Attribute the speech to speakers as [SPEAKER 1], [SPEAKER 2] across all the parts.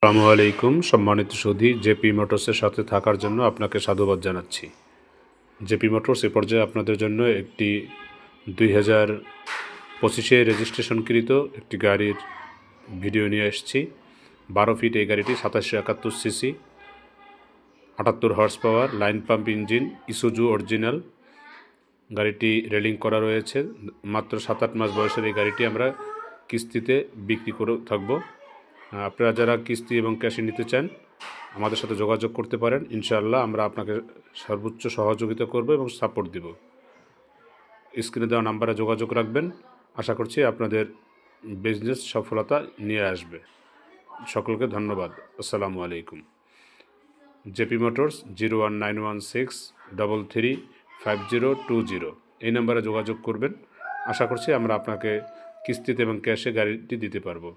[SPEAKER 1] আসসালামু আলাইকুম সম্মানিত সুধী, জেপি মোটরসের সাথে থাকার জন্য আপনাকে সাধুবাদ জানাচ্ছি। জেপি মোটরস এ পর্যায়ে আপনাদের জন্য একটি 2025-এ রেজিস্ট্রেশনকৃত একটি গাড়ির ভিডিও নিয়ে এসেছি। 12 ফিট এই গাড়িটি 2771 CC, 78 horse power, line pump engine, Isuzu original. গাড়িটি রেলিং করা রয়েছে। মাত্র 7-8 মাস বয়সের এই গাড়িটি আমরা কিস্তিতে বিক্রি করে থাকবো। আপনারা যারা কিস্তি এবং ক্যাশে নিতে চান আমাদের সাথে যোগাযোগ করতে পারেন। ইনশাআল্লাহ আমরা আপনাকে সর্বোচ্চ সহযোগিতা করব এবং সাপোর্ট দেব। স্ক্রিনে দেওয়া নাম্বারে যোগাযোগ রাখবেন। আশা করছি আপনাদের বিজনেস সফলতা নিয়ে আসবে। সকলকে ধন্যবাদ। আসসালামু আলাইকুম। জেপি মোটরস 01963335020 এই নাম্বারে যোগাযোগ করবেন। আশা করছি আমরা আপনাকে কিস্তিতে এবং ক্যাশে গাড়িটি দিতে পারবো।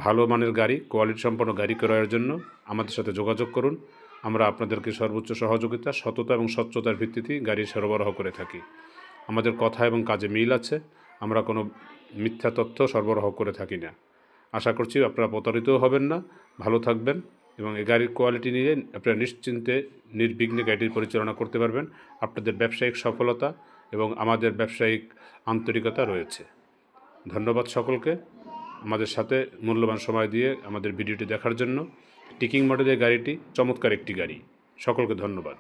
[SPEAKER 1] ভালো মানের গাড়ি, কোয়ালিটি সম্পন্ন গাড়ি ক্রয়ের জন্য আমাদের সাথে যোগাযোগ করুন। আমরা আপনাদেরকে সর্বোচ্চ সহযোগিতা, সততা এবং স্বচ্ছতার ভিত্তিতেই গাড়ি সরবরাহ করে থাকি। আমাদের কথা এবং কাজে মিল আছে। আমরা কোনো মিথ্যা তথ্য সরবরাহ করে থাকি না। আশা করছি আপনারা প্রতারিতও হবেন না, ভালো থাকবেন এবং এই গাড়ির কোয়ালিটি নিয়ে আপনারা নিশ্চিন্তে নির্বিঘ্নে গাড়িটি পরিচালনা করতে পারবেন। আপনাদের ব্যবসায়িক সফলতা এবং আমাদের ব্যবসায়িক আন্তরিকতা রয়েছে। ধন্যবাদ সকলকে আমাদের সাথে মূল্যবান সময় দিয়ে আমাদের ভিডিওটি দেখার জন্য। টিকিং মডেলের গাড়িটি চমৎকার একটি গাড়ি। সকলকে ধন্যবাদ।